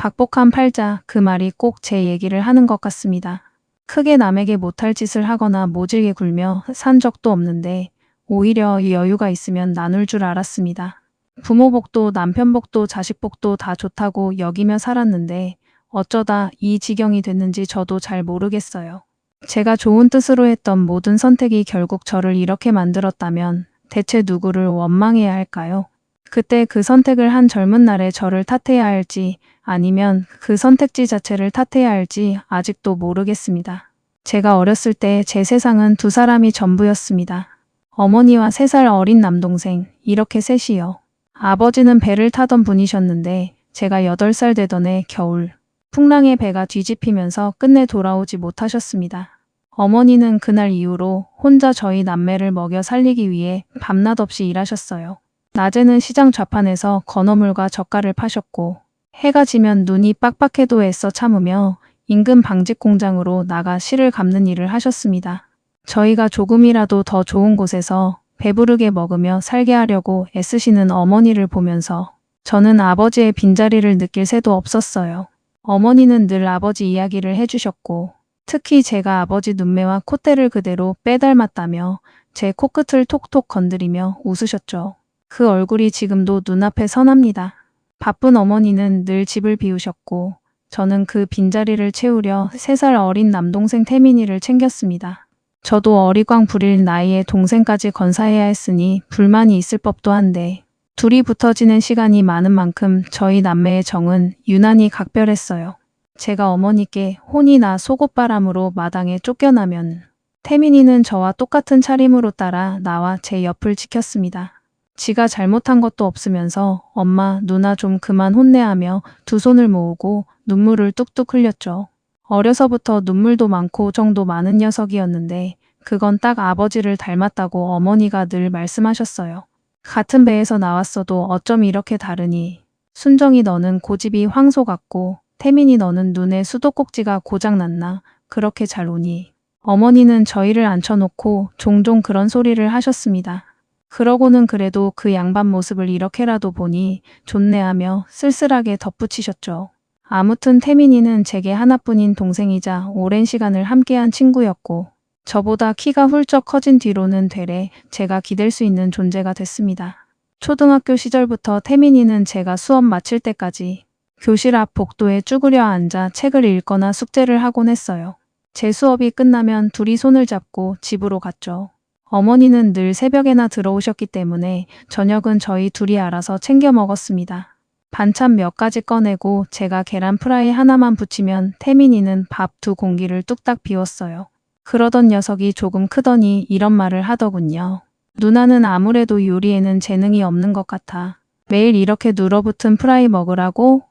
박복한 팔자, 그 말이 꼭 제 얘기를 하는 것 같습니다. 크게 남에게 못할 짓을 하거나 모질게 굴며 산 적도 없는데 오히려 여유가 있으면 나눌 줄 알았습니다. 부모 복도 남편 복도 자식 복도 다 좋다고 여기며 살았는데 어쩌다 이 지경이 됐는지 저도 잘 모르겠어요. 제가 좋은 뜻으로 했던 모든 선택이 결국 저를 이렇게 만들었다면 대체 누구를 원망해야 할까요? 그때 그 선택을 한 젊은 날에 저를 탓해야 할지 아니면 그 선택지 자체를 탓해야 할지 아직도 모르겠습니다. 제가 어렸을 때 제 세상은 두 사람이 전부였습니다. 어머니와 3살 어린 남동생, 이렇게 셋이요. 아버지는 배를 타던 분이셨는데 제가 8살 되던 해 겨울 풍랑에 배가 뒤집히면서 끝내 돌아오지 못하셨습니다. 어머니는 그날 이후로 혼자 저희 남매를 먹여 살리기 위해 밤낮 없이 일하셨어요. 낮에는 시장 좌판에서 건어물과 젓갈을 파셨고 해가 지면 눈이 빡빡해도 애써 참으며 인근 방직 공장으로 나가 실을 감는 일을 하셨습니다. 저희가 조금이라도 더 좋은 곳에서 배부르게 먹으며 살게 하려고 애쓰시는 어머니를 보면서 저는 아버지의 빈자리를 느낄 새도 없었어요. 어머니는 늘 아버지 이야기를 해주셨고 특히 제가 아버지 눈매와 콧대를 그대로 빼닮았다며 제 코끝을 톡톡 건드리며 웃으셨죠. 그 얼굴이 지금도 눈앞에 선합니다. 바쁜 어머니는 늘 집을 비우셨고 저는 그 빈자리를 채우려 3살 어린 남동생 태민이를 챙겼습니다. 저도 어리광 부릴 나이에 동생까지 건사해야 했으니 불만이 있을 법도 한데 둘이 붙어지는 시간이 많은 만큼 저희 남매의 정은 유난히 각별했어요. 제가 어머니께 혼이 나 속옷바람으로 마당에 쫓겨나면 태민이는 저와 똑같은 차림으로 따라 나와 제 옆을 지켰습니다. 지가 잘못한 것도 없으면서 엄마, 누나 좀 그만 혼내하며 두 손을 모으고 눈물을 뚝뚝 흘렸죠. 어려서부터 눈물도 많고 정도 많은 녀석이었는데 그건 딱 아버지를 닮았다고 어머니가 늘 말씀하셨어요. 같은 배에서 나왔어도 어쩜 이렇게 다르니. 순정이 너는 고집이 황소 같고 태민이 너는 눈에 수도꼭지가 고장났나 그렇게 잘 오니. 어머니는 저희를 앉혀놓고 종종 그런 소리를 하셨습니다. 그러고는 그래도 그 양반 모습을 이렇게라도 보니 좋네하며 쓸쓸하게 덧붙이셨죠. 아무튼 태민이는 제게 하나뿐인 동생이자 오랜 시간을 함께한 친구였고 저보다 키가 훌쩍 커진 뒤로는 되레 제가 기댈 수 있는 존재가 됐습니다. 초등학교 시절부터 태민이는 제가 수업 마칠 때까지 교실 앞 복도에 쭈그려 앉아 책을 읽거나 숙제를 하곤 했어요. 제 수업이 끝나면 둘이 손을 잡고 집으로 갔죠. 어머니는 늘 새벽에나 들어오셨기 때문에 저녁은 저희 둘이 알아서 챙겨 먹었습니다. 반찬 몇 가지 꺼내고 제가 계란 프라이 하나만 부치면 태민이는 밥 2공기를 뚝딱 비웠어요. 그러던 녀석이 조금 크더니 이런 말을 하더군요. 누나는 아무래도 요리에는 재능이 없는 것 같아. 매일 이렇게 눌어붙은 프라이 먹으라고?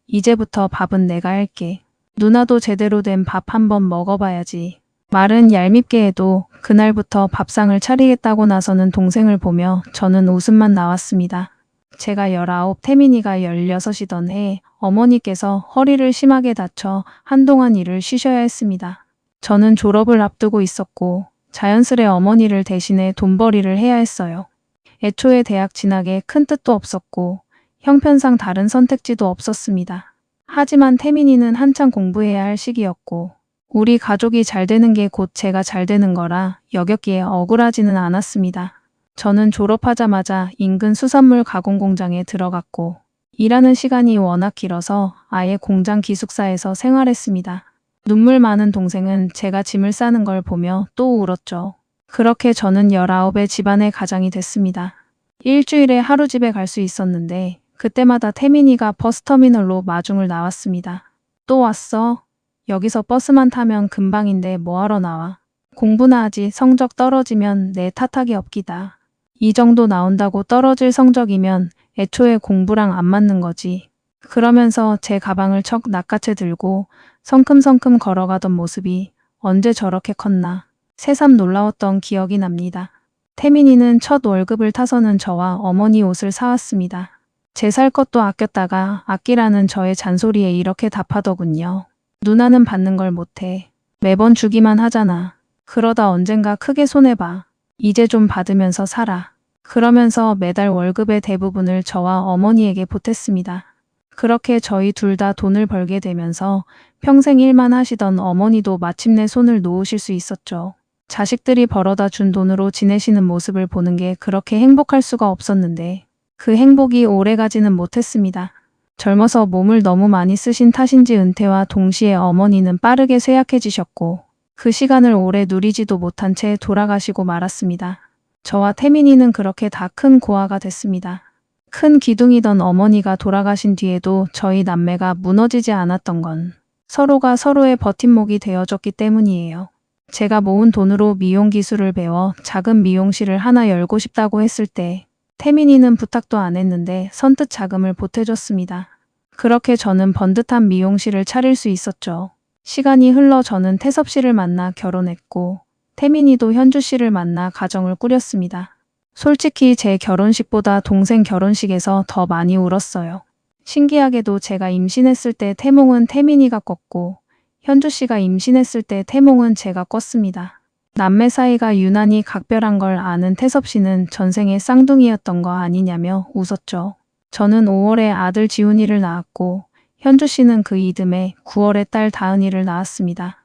이제부터 밥은 내가 할게. 누나도 제대로 된 밥 한번 먹어봐야지. 말은 얄밉게 해도 그날부터 밥상을 차리겠다고 나서는 동생을 보며 저는 웃음만 나왔습니다. 제가 19, 태민이가 16이던 해 어머니께서 허리를 심하게 다쳐 한동안 일을 쉬셔야 했습니다. 저는 졸업을 앞두고 있었고 자연스레 어머니를 대신해 돈벌이를 해야 했어요. 애초에 대학 진학에 큰 뜻도 없었고 형편상 다른 선택지도 없었습니다. 하지만 태민이는 한창 공부해야 할 시기였고 우리 가족이 잘 되는 게 곧 제가 잘 되는 거라 여겼기에 억울하지는 않았습니다. 저는 졸업하자마자 인근 수산물 가공 공장에 들어갔고 일하는 시간이 워낙 길어서 아예 공장 기숙사에서 생활했습니다. 눈물 많은 동생은 제가 짐을 싸는 걸 보며 또 울었죠. 그렇게 저는 19의 집안의 가장이 됐습니다. 일주일에 하루 집에 갈 수 있었는데 그때마다 태민이가 버스터미널로 마중을 나왔습니다. 또 왔어? 여기서 버스만 타면 금방인데 뭐하러 나와? 공부나 하지. 성적 떨어지면 내 탓하기 없기다. 이 정도 나온다고 떨어질 성적이면 애초에 공부랑 안 맞는 거지. 그러면서 제 가방을 척 낚아채 들고 성큼성큼 걸어가던 모습이 언제 저렇게 컸나 새삼 놀라웠던 기억이 납니다. 태민이는 첫 월급을 타서는 저와 어머니 옷을 사왔습니다. 제 살 것도 아꼈다가 아끼라는 저의 잔소리에 이렇게 답하더군요. 누나는 받는 걸 못해. 매번 주기만 하잖아. 그러다 언젠가 크게 손해봐. 이제 좀 받으면서 살아. 그러면서 매달 월급의 대부분을 저와 어머니에게 보탰습니다. 그렇게 저희 둘 다 돈을 벌게 되면서 평생 일만 하시던 어머니도 마침내 손을 놓으실 수 있었죠. 자식들이 벌어다 준 돈으로 지내시는 모습을 보는 게 그렇게 행복할 수가 없었는데 그 행복이 오래가지는 못했습니다. 젊어서 몸을 너무 많이 쓰신 탓인지 은퇴와 동시에 어머니는 빠르게 쇠약해지셨고 그 시간을 오래 누리지도 못한 채 돌아가시고 말았습니다. 저와 태민이는 그렇게 다 큰 고아가 됐습니다. 큰 기둥이던 어머니가 돌아가신 뒤에도 저희 남매가 무너지지 않았던 건 서로가 서로의 버팀목이 되어줬기 때문이에요. 제가 모은 돈으로 미용 기술을 배워 작은 미용실을 하나 열고 싶다고 했을 때 태민이는 부탁도 안 했는데 선뜻 자금을 보태줬습니다. 그렇게 저는 번듯한 미용실을 차릴 수 있었죠. 시간이 흘러 저는 태섭 씨를 만나 결혼했고 태민이도 현주 씨를 만나 가정을 꾸렸습니다. 솔직히 제 결혼식보다 동생 결혼식에서 더 많이 울었어요. 신기하게도 제가 임신했을 때 태몽은 태민이가 꿨고 현주 씨가 임신했을 때 태몽은 제가 꿨습니다. 남매 사이가 유난히 각별한 걸 아는 태섭 씨는 전생에 쌍둥이였던 거 아니냐며 웃었죠. 저는 5월에 아들 지훈이를 낳았고 현주 씨는 그 이듬해 9월에 딸 다은이를 낳았습니다.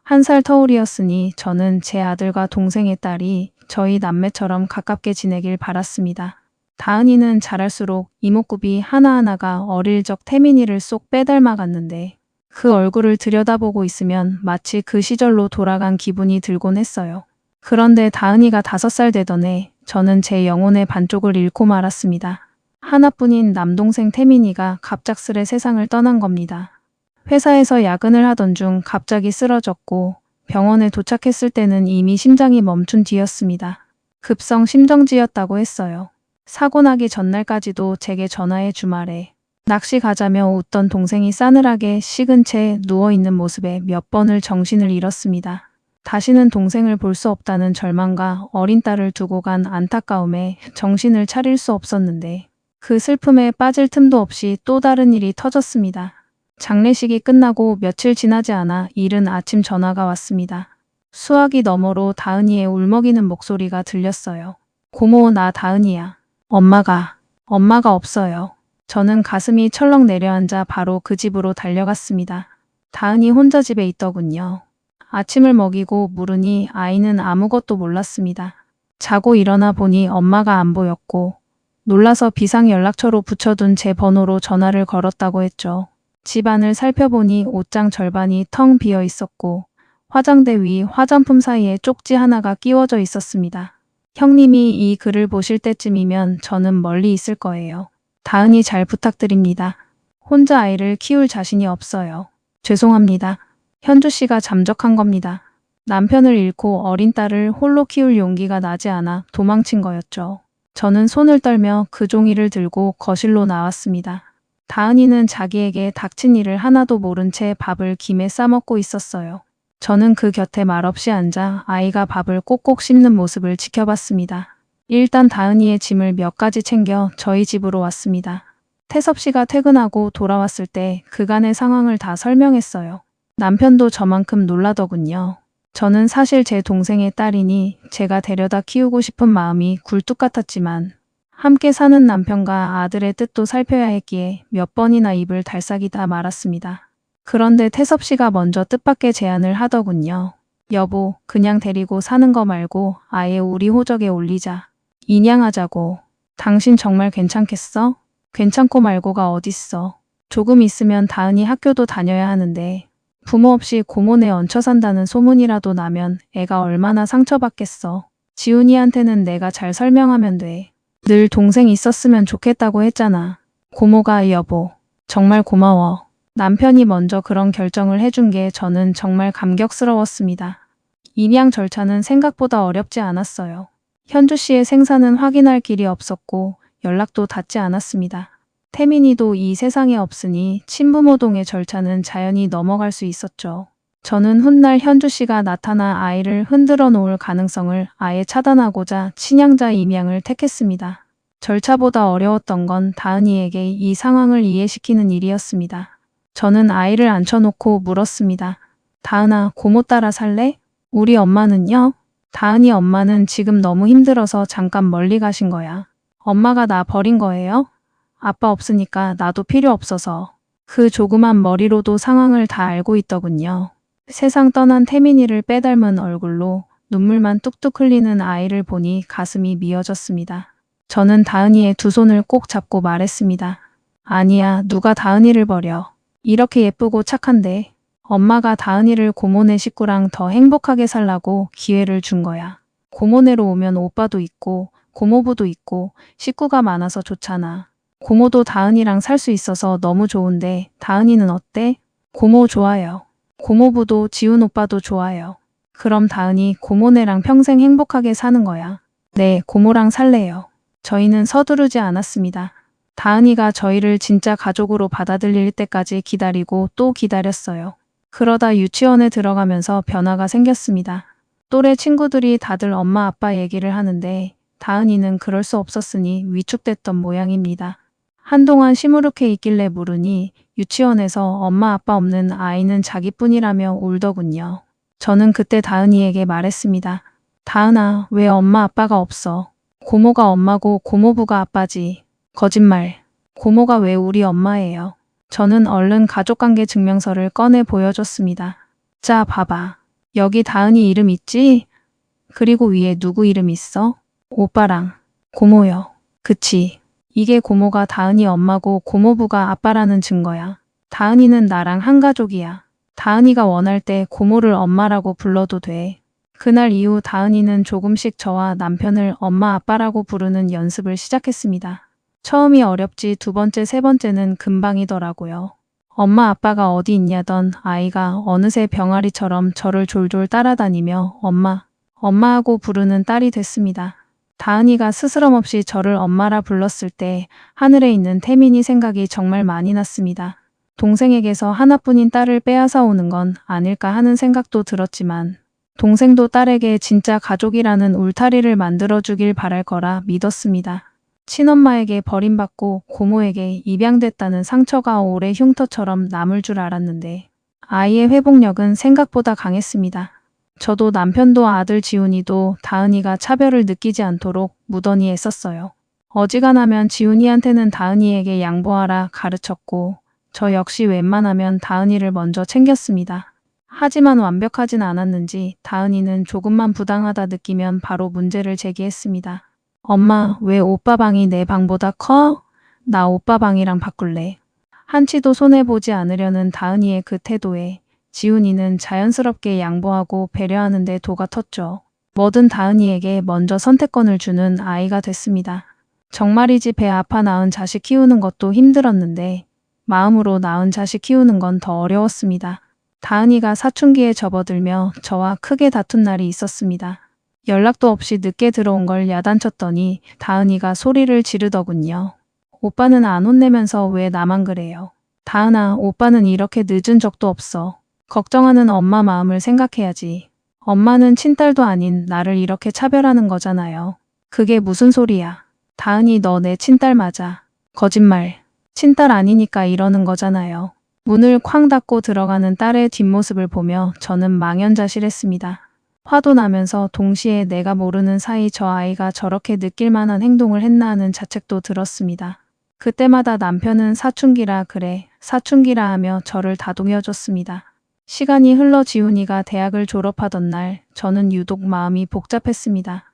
1살 터울이었으니 저는 제 아들과 동생의 딸이 저희 남매처럼 가깝게 지내길 바랐습니다. 다은이는 자랄수록 이목구비 하나하나가 어릴 적 태민이를 쏙 빼닮아갔는데 그 얼굴을 들여다보고 있으면 마치 그 시절로 돌아간 기분이 들곤 했어요. 그런데 다은이가 5살 되던 해 저는 제 영혼의 반쪽을 잃고 말았습니다. 하나뿐인 남동생 태민이가 갑작스레 세상을 떠난 겁니다. 회사에서 야근을 하던 중 갑자기 쓰러졌고 병원에 도착했을 때는 이미 심장이 멈춘 뒤였습니다. 급성 심정지였다고 했어요. 사고 나기 전날까지도 제게 전화해 주말에 낚시 가자며 웃던 동생이 싸늘하게 식은 채 누워있는 모습에 몇 번을 정신을 잃었습니다. 다시는 동생을 볼 수 없다는 절망과 어린 딸을 두고 간 안타까움에 정신을 차릴 수 없었는데 그 슬픔에 빠질 틈도 없이 또 다른 일이 터졌습니다. 장례식이 끝나고 며칠 지나지 않아 이른 아침 전화가 왔습니다. 수화기 너머로 다은이의 울먹이는 목소리가 들렸어요. 고모, 나 다은이야. 엄마가 없어요. 저는 가슴이 철렁 내려앉아 바로 그 집으로 달려갔습니다. 다은이 혼자 집에 있더군요. 아침을 먹이고 물으니 아이는 아무것도 몰랐습니다. 자고 일어나 보니 엄마가 안 보였고 놀라서 비상연락처로 붙여둔 제 번호로 전화를 걸었다고 했죠. 집안을 살펴보니 옷장 절반이 텅 비어 있었고 화장대 위 화장품 사이에 쪽지 하나가 끼워져 있었습니다. 형님이 이 글을 보실 때쯤이면 저는 멀리 있을 거예요. 다은이 잘 부탁드립니다. 혼자 아이를 키울 자신이 없어요. 죄송합니다. 현주 씨가 잠적한 겁니다. 남편을 잃고 어린 딸을 홀로 키울 용기가 나지 않아 도망친 거였죠. 저는 손을 떨며 그 종이를 들고 거실로 나왔습니다. 다은이는 자기에게 닥친 일을 하나도 모른 채 밥을 김에 싸먹고 있었어요. 저는 그 곁에 말없이 앉아 아이가 밥을 꼭꼭 씹는 모습을 지켜봤습니다. 일단 다은이의 짐을 몇 가지 챙겨 저희 집으로 왔습니다. 태섭 씨가 퇴근하고 돌아왔을 때 그간의 상황을 다 설명했어요. 남편도 저만큼 놀라더군요. 저는 사실 제 동생의 딸이니 제가 데려다 키우고 싶은 마음이 굴뚝 같았지만 함께 사는 남편과 아들의 뜻도 살펴야 했기에 몇 번이나 입을 달싹이다 말았습니다. 그런데 태섭 씨가 먼저 뜻밖의 제안을 하더군요. 여보, 그냥 데리고 사는 거 말고 아예 우리 호적에 올리자. 인양하자고. 당신 정말 괜찮겠어? 괜찮고 말고가 어딨어. 조금 있으면 다은이 학교도 다녀야 하는데 부모 없이 고모네 얹혀 산다는 소문이라도 나면 애가 얼마나 상처받겠어. 지훈이한테는 내가 잘 설명하면 돼. 늘 동생 있었으면 좋겠다고 했잖아. 고모가 여보, 정말 고마워. 남편이 먼저 그런 결정을 해준 게 저는 정말 감격스러웠습니다. 입양 절차는 생각보다 어렵지 않았어요. 현주 씨의 생사는 확인할 길이 없었고 연락도 닿지 않았습니다. 태민이도 이 세상에 없으니 친부모동의 절차는 자연히 넘어갈 수 있었죠. 저는 훗날 현주 씨가 나타나 아이를 흔들어 놓을 가능성을 아예 차단하고자 친양자 입양을 택했습니다. 절차보다 어려웠던 건 다은이에게 이 상황을 이해시키는 일이었습니다. 저는 아이를 앉혀놓고 물었습니다. 다은아, 고모 따라 살래? 우리 엄마는요? 다은이 엄마는 지금 너무 힘들어서 잠깐 멀리 가신 거야. 엄마가 나 버린 거예요? 아빠 없으니까 나도 필요 없어서. 그 조그만 머리로도 상황을 다 알고 있더군요. 세상 떠난 태민이를 빼닮은 얼굴로 눈물만 뚝뚝 흘리는 아이를 보니 가슴이 미어졌습니다. 저는 다은이의 두 손을 꼭 잡고 말했습니다. 아니야, 누가 다은이를 버려. 이렇게 예쁘고 착한데 엄마가 다은이를 고모네 식구랑 더 행복하게 살라고 기회를 준 거야. 고모네로 오면 오빠도 있고 고모부도 있고 식구가 많아서 좋잖아. 고모도 다은이랑 살 수 있어서 너무 좋은데 다은이는 어때? 고모 좋아요. 고모부도 지훈 오빠도 좋아요. 그럼 다은이 고모네랑 평생 행복하게 사는 거야. 네, 고모랑 살래요. 저희는 서두르지 않았습니다. 다은이가 저희를 진짜 가족으로 받아들일 때까지 기다리고 또 기다렸어요. 그러다 유치원에 들어가면서 변화가 생겼습니다. 또래 친구들이 다들 엄마 아빠 얘기를 하는데 다은이는 그럴 수 없었으니 위축됐던 모양입니다. 한동안 시무룩해 있길래 물으니 유치원에서 엄마 아빠 없는 아이는 자기뿐이라며 울더군요. 저는 그때 다은이에게 말했습니다. 다은아, 왜 엄마 아빠가 없어? 고모가 엄마고 고모부가 아빠지. 거짓말. 고모가 왜 우리 엄마예요? 저는 얼른 가족관계 증명서를 꺼내 보여줬습니다. 자, 봐봐. 여기 다은이 이름 있지? 그리고 위에 누구 이름 있어? 오빠랑. 고모요. 그치. 이게 고모가 다은이 엄마고 고모부가 아빠라는 증거야. 다은이는 나랑 한 가족이야. 다은이가 원할 때 고모를 엄마라고 불러도 돼. 그날 이후 다은이는 조금씩 저와 남편을 엄마 아빠라고 부르는 연습을 시작했습니다. 처음이 어렵지 두 번째, 세 번째는 금방이더라고요. 엄마 아빠가 어디 있냐던 아이가 어느새 병아리처럼 저를 졸졸 따라다니며 엄마, 엄마하고 부르는 딸이 됐습니다. 다은이가 스스럼 없이 저를 엄마라 불렀을 때 하늘에 있는 태민이 생각이 정말 많이 났습니다. 동생에게서 하나뿐인 딸을 빼앗아 오는 건 아닐까 하는 생각도 들었지만 동생도 딸에게 진짜 가족이라는 울타리를 만들어주길 바랄 거라 믿었습니다. 친엄마에게 버림받고 고모에게 입양됐다는 상처가 오래 흉터처럼 남을 줄 알았는데 아이의 회복력은 생각보다 강했습니다. 저도 남편도 아들 지훈이도 다은이가 차별을 느끼지 않도록 무던히 애썼어요. 어지간하면 지훈이한테는 다은이에게 양보하라 가르쳤고 저 역시 웬만하면 다은이를 먼저 챙겼습니다. 하지만 완벽하진 않았는지 다은이는 조금만 부당하다 느끼면 바로 문제를 제기했습니다. 엄마, 왜 오빠 방이 내 방보다 커? 나 오빠 방이랑 바꿀래. 한치도 손해보지 않으려는 다은이의 그 태도에 지훈이는 자연스럽게 양보하고 배려하는 데 도가 텄죠. 뭐든 다은이에게 먼저 선택권을 주는 아이가 됐습니다. 정말이지 배 아파 낳은 자식 키우는 것도 힘들었는데 마음으로 낳은 자식 키우는 건 더 어려웠습니다. 다은이가 사춘기에 접어들며 저와 크게 다툰 날이 있었습니다. 연락도 없이 늦게 들어온 걸 야단쳤더니 다은이가 소리를 지르더군요. 오빠는 안 혼내면서 왜 나만 그래요? 다은아, 오빠는 이렇게 늦은 적도 없어. 걱정하는 엄마 마음을 생각해야지. 엄마는 친딸도 아닌 나를 이렇게 차별하는 거잖아요. 그게 무슨 소리야. 다은이 너 내 친딸 맞아. 거짓말. 친딸 아니니까 이러는 거잖아요. 문을 쾅 닫고 들어가는 딸의 뒷모습을 보며 저는 망연자실했습니다. 화도 나면서 동시에 내가 모르는 사이 저 아이가 저렇게 느낄 만한 행동을 했나 하는 자책도 들었습니다. 그때마다 남편은 사춘기라 그래, 사춘기라 하며 저를 다독여줬습니다. 시간이 흘러 지훈이가 대학을 졸업하던 날 저는 유독 마음이 복잡했습니다.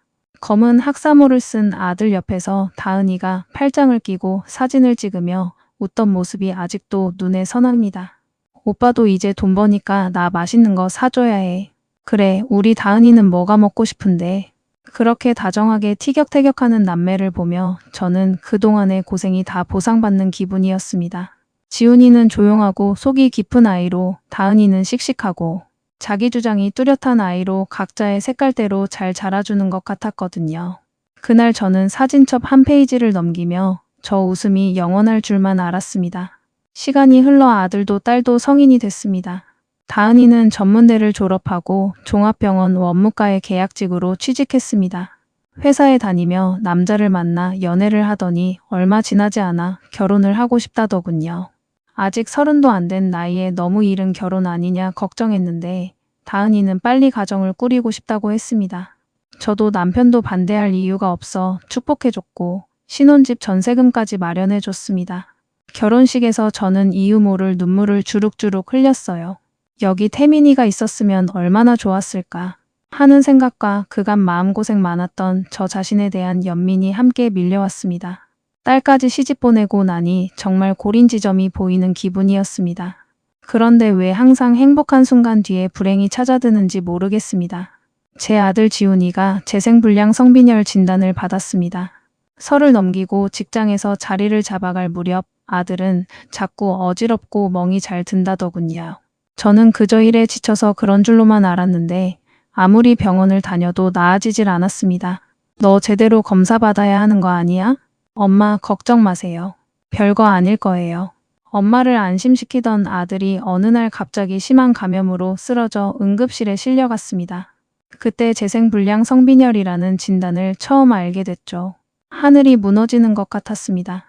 검은 학사모를 쓴 아들 옆에서 다은이가 팔짱을 끼고 사진을 찍으며 웃던 모습이 아직도 눈에 선합니다. 오빠도 이제 돈 버니까 나 맛있는 거 사줘야 해. 그래, 우리 다은이는 뭐가 먹고 싶은데. 그렇게 다정하게 티격태격하는 남매를 보며 저는 그동안의 고생이 다 보상받는 기분이었습니다. 지훈이는 조용하고 속이 깊은 아이로 다은이는 씩씩하고 자기 주장이 뚜렷한 아이로 각자의 색깔대로 잘 자라주는 것 같았거든요. 그날 저는 사진첩 한 페이지를 넘기며 저 웃음이 영원할 줄만 알았습니다. 시간이 흘러 아들도 딸도 성인이 됐습니다. 다은이는 전문대를 졸업하고 종합병원 원무과의 계약직으로 취직했습니다. 회사에 다니며 남자를 만나 연애를 하더니 얼마 지나지 않아 결혼을 하고 싶다더군요. 아직 30도 안 된 나이에 너무 이른 결혼 아니냐 걱정했는데 다은이는 빨리 가정을 꾸리고 싶다고 했습니다. 저도 남편도 반대할 이유가 없어 축복해줬고 신혼집 전세금까지 마련해 줬습니다. 결혼식에서 저는 이유 모를 눈물을 주룩주룩 흘렸어요. 여기 태민이가 있었으면 얼마나 좋았을까 하는 생각과 그간 마음고생 많았던 저 자신에 대한 연민이 함께 밀려왔습니다. 딸까지 시집 보내고 나니 정말 고린지점이 보이는 기분이었습니다. 그런데 왜 항상 행복한 순간 뒤에 불행이 찾아드는지 모르겠습니다. 제 아들 지훈이가 재생불량 성빈혈 진단을 받았습니다. 설을 넘기고 직장에서 자리를 잡아갈 무렵 아들은 자꾸 어지럽고 멍이 잘 든다더군요. 저는 그저 일에 지쳐서 그런 줄로만 알았는데 아무리 병원을 다녀도 나아지질 않았습니다. 너 제대로 검사 받아야 하는 거 아니야? 엄마 걱정 마세요. 별거 아닐 거예요. 엄마를 안심시키던 아들이 어느 날 갑자기 심한 감염으로 쓰러져 응급실에 실려갔습니다. 그때 재생불량 성빈혈이라는 진단을 처음 알게 됐죠. 하늘이 무너지는 것 같았습니다.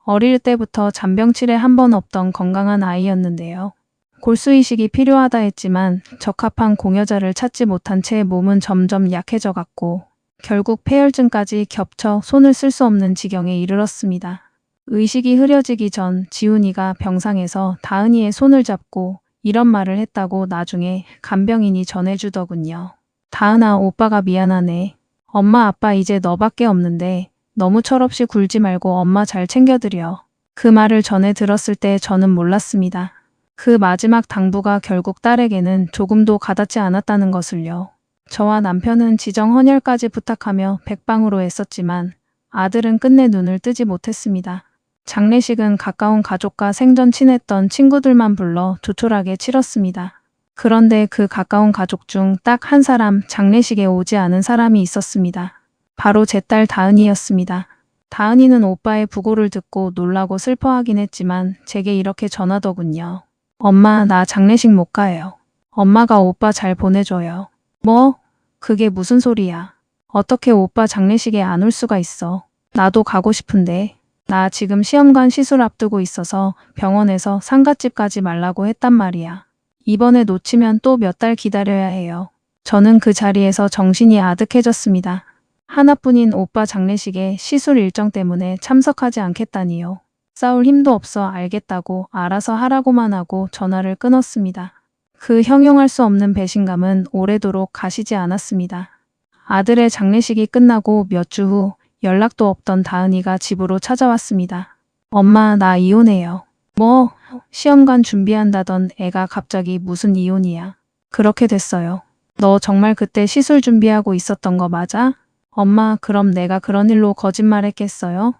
어릴 때부터 잔병치레 한 번 없던 건강한 아이였는데요. 골수이식이 필요하다 했지만 적합한 공여자를 찾지 못한 채 몸은 점점 약해져 갔고 결국 폐혈증까지 겹쳐 손을 쓸 수 없는 지경에 이르렀습니다. 의식이 흐려지기 전 지훈이가 병상에서 다은이의 손을 잡고 이런 말을 했다고 나중에 간병인이 전해주더군요. 다은아, 오빠가 미안하네. 엄마 아빠 이제 너밖에 없는데 너무 철없이 굴지 말고 엄마 잘 챙겨드려. 그 말을 전해 들었을 때 저는 몰랐습니다. 그 마지막 당부가 결국 딸에게는 조금도 가닿지 않았다는 것을요. 저와 남편은 지정 헌혈까지 부탁하며 백방으로 애썼지만 아들은 끝내 눈을 뜨지 못했습니다. 장례식은 가까운 가족과 생전 친했던 친구들만 불러 조촐하게 치렀습니다. 그런데 그 가까운 가족 중 딱 한 사람 장례식에 오지 않은 사람이 있었습니다. 바로 제 딸 다은이였습니다. 다은이는 오빠의 부고를 듣고 놀라고 슬퍼하긴 했지만 제게 이렇게 전하더군요. 엄마, 나 장례식 못 가요. 엄마가 오빠 잘 보내줘요. 뭐? 그게 무슨 소리야? 어떻게 오빠 장례식에 안 올 수가 있어? 나도 가고 싶은데. 나 지금 시험관 시술 앞두고 있어서 병원에서 상갓집 가지 말라고 했단 말이야. 이번에 놓치면 또 몇 달 기다려야 해요. 저는 그 자리에서 정신이 아득해졌습니다. 하나뿐인 오빠 장례식에 시술 일정 때문에 참석하지 않겠다니요. 싸울 힘도 없어 알겠다고 알아서 하라고만 하고 전화를 끊었습니다. 그 형용할 수 없는 배신감은 오래도록 가시지 않았습니다. 아들의 장례식이 끝나고 몇 주 후 연락도 없던 다은이가 집으로 찾아왔습니다. 엄마, 나 이혼해요. 뭐? 시험관 준비한다던 애가 갑자기 무슨 이혼이야. 그렇게 됐어요. 너 정말 그때 시술 준비하고 있었던 거 맞아? 엄마, 그럼 내가 그런 일로 거짓말했겠어요?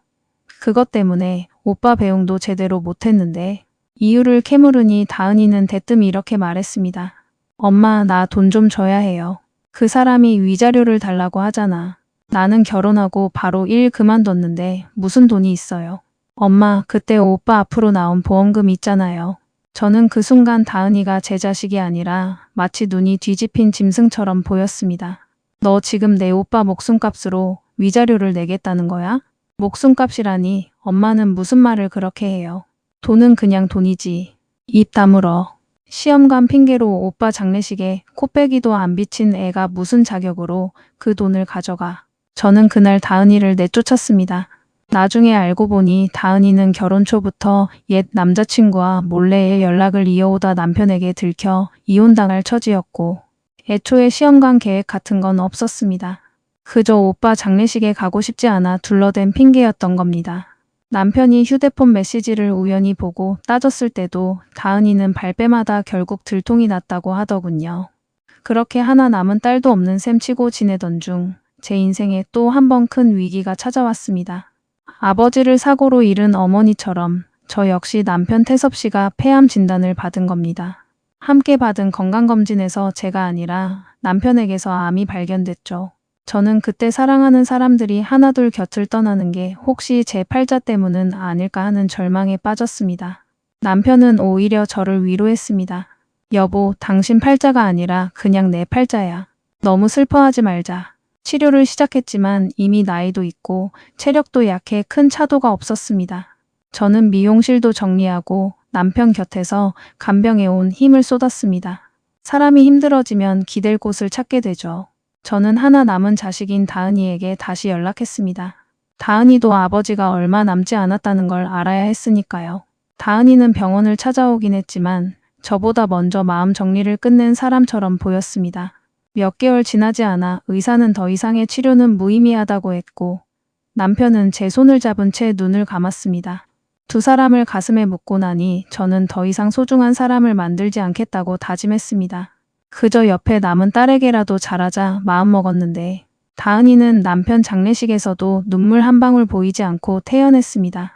그것 때문에 오빠 배웅도 제대로 못했는데. 이유를 캐물으니 다은이는 대뜸 이렇게 말했습니다. 엄마, 나 돈 좀 줘야 해요. 그 사람이 위자료를 달라고 하잖아. 나는 결혼하고 바로 일 그만뒀는데 무슨 돈이 있어요. 엄마, 그때 오빠 앞으로 나온 보험금 있잖아요. 저는 그 순간 다은이가 제 자식이 아니라 마치 눈이 뒤집힌 짐승처럼 보였습니다. 너 지금 내 오빠 목숨값으로 위자료를 내겠다는 거야? 목숨값이라니 엄마는 무슨 말을 그렇게 해요. 돈은 그냥 돈이지. 입 다물어. 시험관 핑계로 오빠 장례식에 코빼기도 안 비친 애가 무슨 자격으로 그 돈을 가져가. 저는 그날 다은이를 내쫓았습니다. 나중에 알고 보니 다은이는 결혼 초부터 옛 남자친구와 몰래 연락을 이어오다 남편에게 들켜 이혼당할 처지였고 애초에 시험관 계획 같은 건 없었습니다. 그저 오빠 장례식에 가고 싶지 않아 둘러댄 핑계였던 겁니다. 남편이 휴대폰 메시지를 우연히 보고 따졌을 때도 다은이는 발뺌하다 결국 들통이 났다고 하더군요. 그렇게 하나 남은 딸도 없는 셈 치고 지내던 중 제 인생에 또 한 번 큰 위기가 찾아왔습니다. 아버지를 사고로 잃은 어머니처럼 저 역시 남편 태섭 씨가 폐암 진단을 받은 겁니다. 함께 받은 건강검진에서 제가 아니라 남편에게서 암이 발견됐죠. 저는 그때 사랑하는 사람들이 하나둘 곁을 떠나는 게 혹시 제 팔자 때문은 아닐까 하는 절망에 빠졌습니다. 남편은 오히려 저를 위로했습니다. 여보, 당신 팔자가 아니라 그냥 내 팔자야. 너무 슬퍼하지 말자. 치료를 시작했지만 이미 나이도 있고 체력도 약해 큰 차도가 없었습니다. 저는 미용실도 정리하고 남편 곁에서 간병해온 힘을 쏟았습니다. 사람이 힘들어지면 기댈 곳을 찾게 되죠. 저는 하나 남은 자식인 다은이에게 다시 연락했습니다. 다은이도 아버지가 얼마 남지 않았다는 걸 알아야 했으니까요. 다은이는 병원을 찾아오긴 했지만 저보다 먼저 마음 정리를 끝낸 사람처럼 보였습니다. 몇 개월 지나지 않아 의사는 더 이상의 치료는 무의미하다고 했고 남편은 제 손을 잡은 채 눈을 감았습니다. 두 사람을 가슴에 묻고 나니 저는 더 이상 소중한 사람을 만들지 않겠다고 다짐했습니다. 그저 옆에 남은 딸에게라도 잘하자 마음먹었는데 다은이는 남편 장례식에서도 눈물 한 방울 보이지 않고 퇴연했습니다.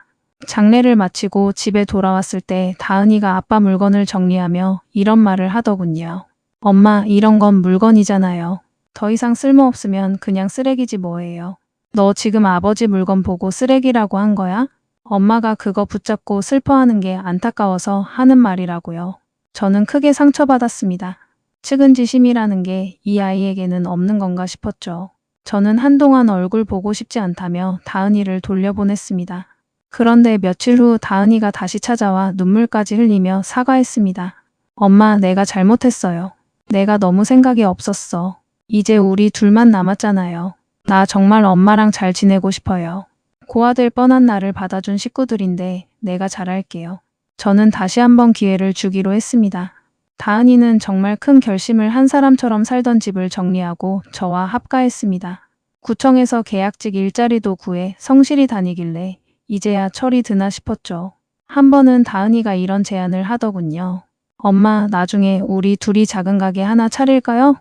장례를 마치고 집에 돌아왔을 때 다은이가 아빠 물건을 정리하며 이런 말을 하더군요. 엄마, 이런 건 물건이잖아요. 더 이상 쓸모없으면 그냥 쓰레기지 뭐예요. 너 지금 아버지 물건 보고 쓰레기라고 한 거야? 엄마가 그거 붙잡고 슬퍼하는 게 안타까워서 하는 말이라고요. 저는 크게 상처받았습니다. 측은지심이라는 게 이 아이에게는 없는 건가 싶었죠. 저는 한동안 얼굴 보고 싶지 않다며 다은이를 돌려보냈습니다. 그런데 며칠 후 다은이가 다시 찾아와 눈물까지 흘리며 사과했습니다. 엄마, 내가 잘못했어요. 내가 너무 생각이 없었어. 이제 우리 둘만 남았잖아요. 나 정말 엄마랑 잘 지내고 싶어요. 고아될 뻔한 나를 받아준 식구들인데 내가 잘할게요. 저는 다시 한번 기회를 주기로 했습니다. 다은이는 정말 큰 결심을 한 사람처럼 살던 집을 정리하고 저와 합가했습니다. 구청에서 계약직 일자리도 구해 성실히 다니길래 이제야 철이 드나 싶었죠. 한 번은 다은이가 이런 제안을 하더군요. 엄마, 나중에 우리 둘이 작은 가게 하나 차릴까요?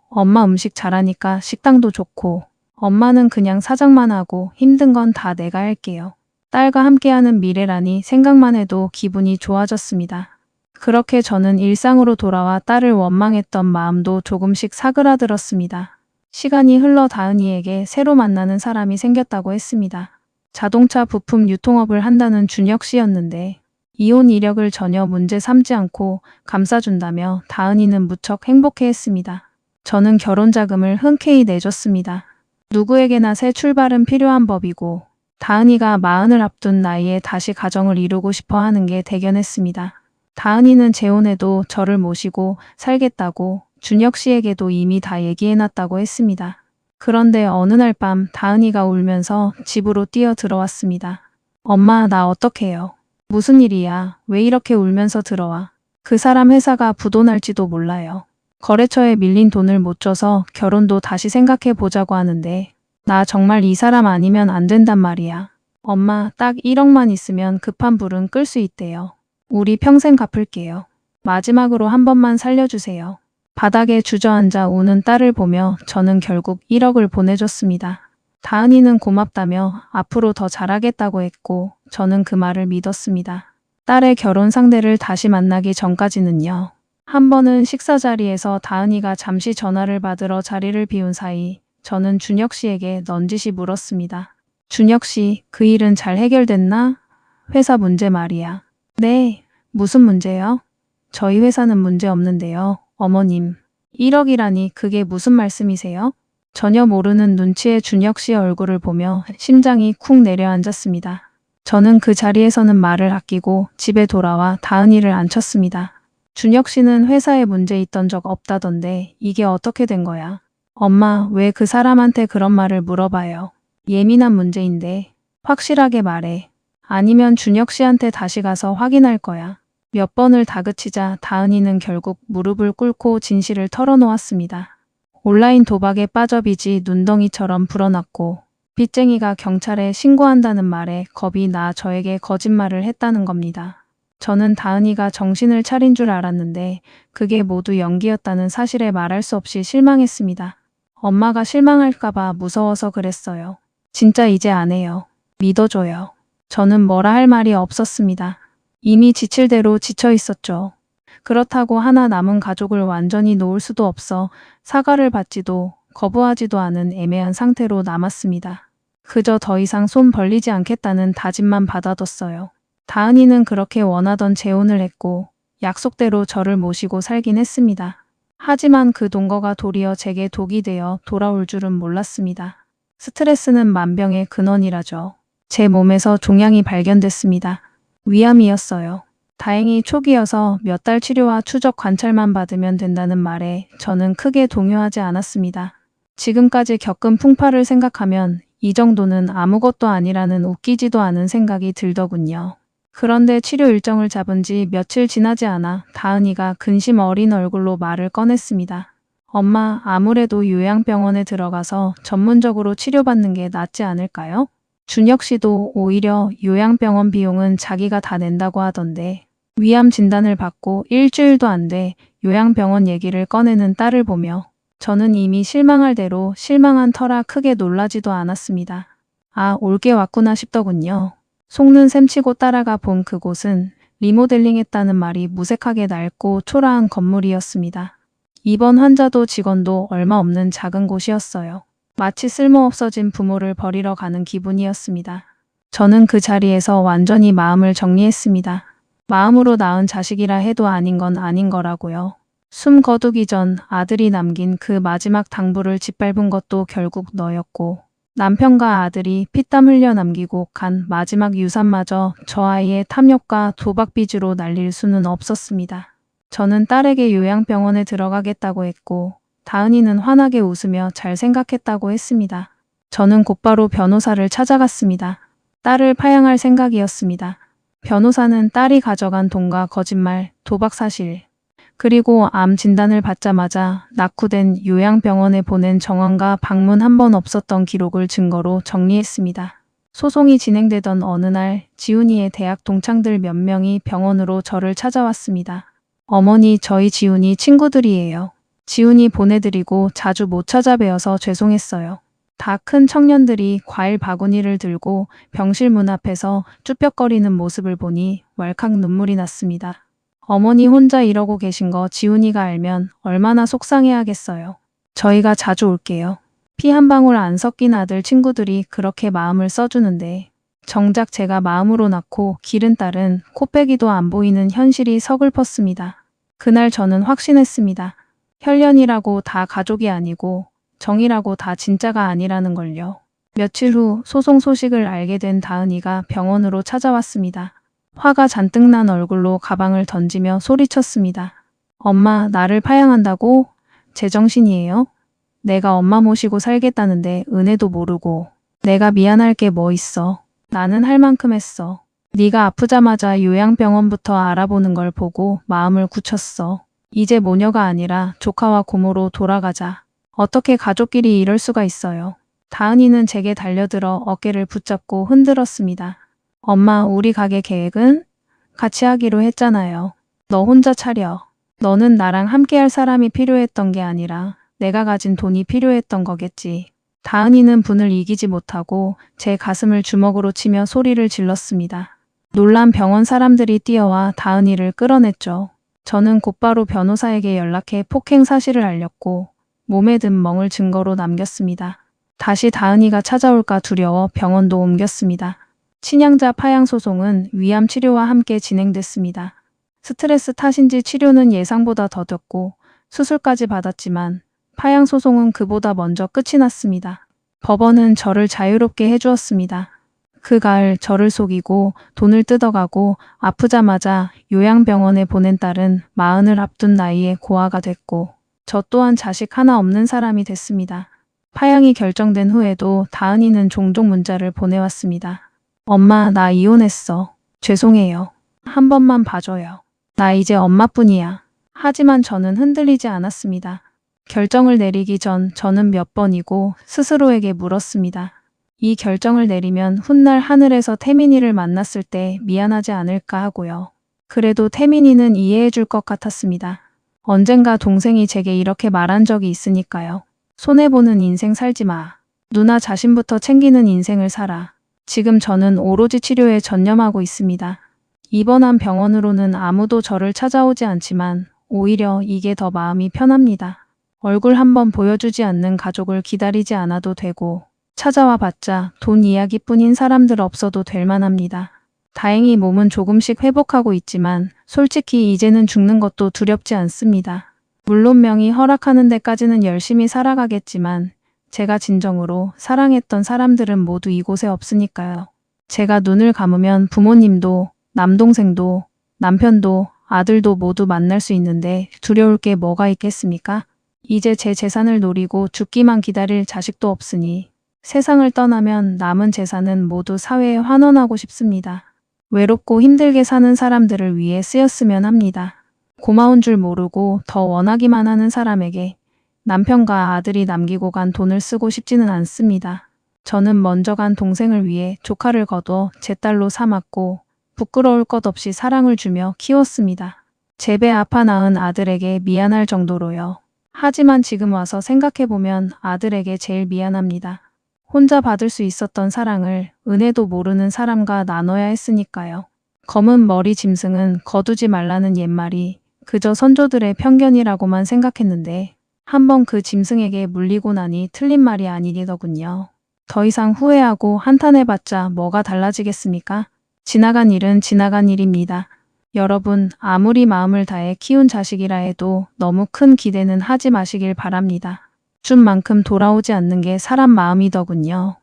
엄마 음식 잘하니까 식당도 좋고 엄마는 그냥 사장만 하고 힘든 건 다 내가 할게요. 딸과 함께하는 미래라니 생각만 해도 기분이 좋아졌습니다. 그렇게 저는 일상으로 돌아와 딸을 원망했던 마음도 조금씩 사그라들었습니다. 시간이 흘러 다은이에게 새로 만나는 사람이 생겼다고 했습니다. 자동차 부품 유통업을 한다는 준혁 씨였는데 이혼 이력을 전혀 문제 삼지 않고 감싸준다며 다은이는 무척 행복해했습니다. 저는 결혼 자금을 흔쾌히 내줬습니다. 누구에게나 새 출발은 필요한 법이고 다은이가 40을 앞둔 나이에 다시 가정을 이루고 싶어 하는 게 대견했습니다. 다은이는 재혼해도 저를 모시고 살겠다고 준혁 씨에게도 이미 다 얘기해놨다고 했습니다. 그런데 어느 날 밤 다은이가 울면서 집으로 뛰어 들어왔습니다. 엄마, 나 어떡해요? 무슨 일이야? 왜 이렇게 울면서 들어와? 그 사람 회사가 부도날지도 몰라요. 거래처에 밀린 돈을 못 줘서 결혼도 다시 생각해 보자고 하는데 나 정말 이 사람 아니면 안 된단 말이야. 엄마, 딱 1억만 있으면 급한 불은 끌 수 있대요. 우리 평생 갚을게요. 마지막으로 한 번만 살려주세요. 바닥에 주저앉아 우는 딸을 보며 저는 결국 1억을 보내줬습니다. 다은이는 고맙다며 앞으로 더 잘하겠다고 했고 저는 그 말을 믿었습니다. 딸의 결혼 상대를 다시 만나기 전까지는요. 한 번은 식사 자리에서 다은이가 잠시 전화를 받으러 자리를 비운 사이 저는 준혁 씨에게 넌지시 물었습니다. 준혁 씨, 그 일은 잘 해결됐나? 회사 문제 말이야. 네, 무슨 문제요? 저희 회사는 문제 없는데요. 어머님, 1억이라니 그게 무슨 말씀이세요? 전혀 모르는 눈치의 준혁 씨의 얼굴을 보며 심장이 쿵 내려앉았습니다. 저는 그 자리에서는 말을 아끼고 집에 돌아와 다은이를 안쳤습니다. 준혁 씨는 회사에 문제 있던 적 없다던데 이게 어떻게 된 거야? 엄마, 왜 그 사람한테 그런 말을 물어봐요? 예민한 문제인데 확실하게 말해. 아니면 준혁 씨한테 다시 가서 확인할 거야. 몇 번을 다그치자 다은이는 결국 무릎을 꿇고 진실을 털어놓았습니다. 온라인 도박에 빠져 빚이 눈덩이처럼 불어났고 빚쟁이가 경찰에 신고한다는 말에 겁이 나 저에게 거짓말을 했다는 겁니다. 저는 다은이가 정신을 차린 줄 알았는데 그게 모두 연기였다는 사실에 말할 수 없이 실망했습니다. 엄마가 실망할까봐 무서워서 그랬어요. 진짜 이제 안 해요. 믿어줘요. 저는 뭐라 할 말이 없었습니다. 이미 지칠 대로 지쳐 있었죠. 그렇다고 하나 남은 가족을 완전히 놓을 수도 없어 사과를 받지도 거부하지도 않은 애매한 상태로 남았습니다. 그저 더 이상 손 벌리지 않겠다는 다짐만 받아뒀어요. 다은이는 그렇게 원하던 재혼을 했고 약속대로 저를 모시고 살긴 했습니다. 하지만 그 동거가 도리어 제게 독이 되어 돌아올 줄은 몰랐습니다. 스트레스는 만병의 근원이라죠. 제 몸에서 종양이 발견됐습니다. 위암이었어요. 다행히 초기여서 몇 달 치료와 추적 관찰만 받으면 된다는 말에 저는 크게 동요하지 않았습니다. 지금까지 겪은 풍파를 생각하면 이 정도는 아무것도 아니라는 웃기지도 않은 생각이 들더군요. 그런데 치료 일정을 잡은 지 며칠 지나지 않아 다은이가 근심 어린 얼굴로 말을 꺼냈습니다. 엄마, 아무래도 요양병원에 들어가서 전문적으로 치료받는 게 낫지 않을까요? 준혁 씨도 오히려 요양병원 비용은 자기가 다 낸다고 하던데 위암 진단을 받고 일주일도 안 돼 요양병원 얘기를 꺼내는 딸을 보며 저는 이미 실망할 대로 실망한 터라 크게 놀라지도 않았습니다. 아, 올게 왔구나 싶더군요. 속는 셈치고 따라가 본 그곳은 리모델링했다는 말이 무색하게 낡고 초라한 건물이었습니다. 입원 환자도 직원도 얼마 없는 작은 곳이었어요. 마치 쓸모없어진 부모를 버리러 가는 기분이었습니다. 저는 그 자리에서 완전히 마음을 정리했습니다. 마음으로 낳은 자식이라 해도 아닌 건 아닌 거라고요. 숨 거두기 전 아들이 남긴 그 마지막 당부를 짓밟은 것도 결국 너였고 남편과 아들이 피땀 흘려 남기고 간 마지막 유산마저 저 아이의 탐욕과 도박 빚으로 날릴 수는 없었습니다. 저는 딸에게 요양병원에 들어가겠다고 했고 다은이는 환하게 웃으며 잘 생각했다고 했습니다. 저는 곧바로 변호사를 찾아갔습니다. 딸을 파양할 생각이었습니다. 변호사는 딸이 가져간 돈과 거짓말, 도박 사실, 그리고 암 진단을 받자마자 낙후된 요양병원에 보낸 정황과 방문 한 번 없었던 기록을 증거로 정리했습니다. 소송이 진행되던 어느 날 지훈이의 대학 동창들 몇 명이 병원으로 저를 찾아왔습니다. 어머니, 저희 지훈이 친구들이에요. 지훈이 보내드리고 자주 못 찾아뵈어서 죄송했어요. 다 큰 청년들이 과일 바구니를 들고 병실 문 앞에서 쭈뼛거리는 모습을 보니 왈칵 눈물이 났습니다. 어머니 혼자 이러고 계신 거 지훈이가 알면 얼마나 속상해하겠어요. 저희가 자주 올게요. 피 한 방울 안 섞인 아들 친구들이 그렇게 마음을 써주는데 정작 제가 마음으로 낳고 기른 딸은 코빼기도 안 보이는 현실이 서글펐습니다. 그날 저는 확신했습니다. 혈연이라고 다 가족이 아니고 정이라고 다 진짜가 아니라는 걸요. 며칠 후 소송 소식을 알게 된 다은이가 병원으로 찾아왔습니다. 화가 잔뜩 난 얼굴로 가방을 던지며 소리쳤습니다. 엄마, 나를 파양한다고? 제정신이에요? 내가 엄마 모시고 살겠다는데 은혜도 모르고. 내가 미안할 게 뭐 있어. 나는 할 만큼 했어. 네가 아프자마자 요양병원부터 알아보는 걸 보고 마음을 굳혔어. 이제 모녀가 아니라 조카와 고모로 돌아가자. 어떻게 가족끼리 이럴 수가 있어요. 다은이는 제게 달려들어 어깨를 붙잡고 흔들었습니다. 엄마, 우리 가게 계획은? 같이 하기로 했잖아요. 너 혼자 차려. 너는 나랑 함께할 사람이 필요했던 게 아니라 내가 가진 돈이 필요했던 거겠지. 다은이는 분을 이기지 못하고 제 가슴을 주먹으로 치며 소리를 질렀습니다. 놀란 병원 사람들이 뛰어와 다은이를 끌어냈죠. 저는 곧바로 변호사에게 연락해 폭행 사실을 알렸고 몸에 든 멍을 증거로 남겼습니다. 다시 다은이가 찾아올까 두려워 병원도 옮겼습니다. 친양자 파양 소송은 위암 치료와 함께 진행됐습니다. 스트레스 탓인지 치료는 예상보다 더뎠고 수술까지 받았지만 파양 소송은 그보다 먼저 끝이 났습니다. 법원은 저를 자유롭게 해주었습니다. 그 가을 저를 속이고 돈을 뜯어가고 아프자마자 요양병원에 보낸 딸은 40을 앞둔 나이에 고아가 됐고 저 또한 자식 하나 없는 사람이 됐습니다. 파양이 결정된 후에도 다은이는 종종 문자를 보내왔습니다. 엄마, 나 이혼했어. 죄송해요. 한 번만 봐줘요. 나 이제 엄마뿐이야. 하지만 저는 흔들리지 않았습니다. 결정을 내리기 전 저는 몇 번이고 스스로에게 물었습니다. 이 결정을 내리면 훗날 하늘에서 태민이를 만났을 때 미안하지 않을까 하고요. 그래도 태민이는 이해해 줄 것 같았습니다. 언젠가 동생이 제게 이렇게 말한 적이 있으니까요. 손해보는 인생 살지 마. 누나 자신부터 챙기는 인생을 살아. 지금 저는 오로지 치료에 전념하고 있습니다. 입원한 병원으로는 아무도 저를 찾아오지 않지만 오히려 이게 더 마음이 편합니다. 얼굴 한번 보여주지 않는 가족을 기다리지 않아도 되고 찾아와 봤자 돈 이야기뿐인 사람들 없어도 될 만합니다. 다행히 몸은 조금씩 회복하고 있지만 솔직히 이제는 죽는 것도 두렵지 않습니다. 물론 명이 허락하는 데까지는 열심히 살아가겠지만 제가 진정으로 사랑했던 사람들은 모두 이곳에 없으니까요. 제가 눈을 감으면 부모님도, 남동생도, 남편도, 아들도 모두 만날 수 있는데 두려울 게 뭐가 있겠습니까? 이제 제 재산을 노리고 죽기만 기다릴 자식도 없으니 세상을 떠나면 남은 재산은 모두 사회에 환원하고 싶습니다. 외롭고 힘들게 사는 사람들을 위해 쓰였으면 합니다. 고마운 줄 모르고 더 원하기만 하는 사람에게 남편과 아들이 남기고 간 돈을 쓰고 싶지는 않습니다. 저는 먼저 간 동생을 위해 조카를 거둬 제 딸로 삼았고 부끄러울 것 없이 사랑을 주며 키웠습니다. 제 배 아파 낳은 아들에게 미안할 정도로요. 하지만 지금 와서 생각해보면 아들에게 제일 미안합니다. 혼자 받을 수 있었던 사랑을 은혜도 모르는 사람과 나눠야 했으니까요. 검은 머리 짐승은 거두지 말라는 옛말이 그저 선조들의 편견이라고만 생각했는데 한번 그 짐승에게 물리고 나니 틀린 말이 아니더군요. 더 이상 후회하고 한탄해봤자 뭐가 달라지겠습니까? 지나간 일은 지나간 일입니다. 여러분, 아무리 마음을 다해 키운 자식이라 해도 너무 큰 기대는 하지 마시길 바랍니다. 준 만큼 돌아오지 않는 게 사람 마음이더군요.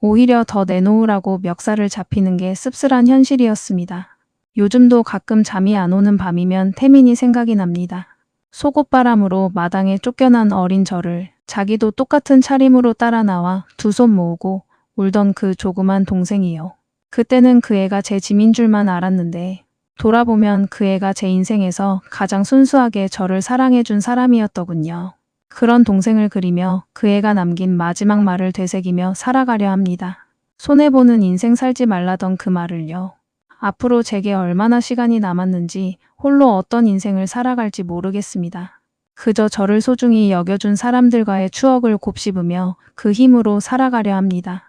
오히려 더 내놓으라고 멱살을 잡히는 게 씁쓸한 현실이었습니다. 요즘도 가끔 잠이 안 오는 밤이면 태민이 생각이 납니다. 속옷바람으로 마당에 쫓겨난 어린 저를 자기도 똑같은 차림으로 따라 나와 두 손 모으고 울던 그 조그만 동생이요. 그때는 그 애가 제 짐인 줄만 알았는데 돌아보면 그 애가 제 인생에서 가장 순수하게 저를 사랑해준 사람이었더군요. 그런 동생을 그리며 그 애가 남긴 마지막 말을 되새기며 살아가려 합니다. 손해보는 인생 살지 말라던 그 말을요. 앞으로 제게 얼마나 시간이 남았는지 홀로 어떤 인생을 살아갈지 모르겠습니다. 그저 저를 소중히 여겨준 사람들과의 추억을 곱씹으며 그 힘으로 살아가려 합니다.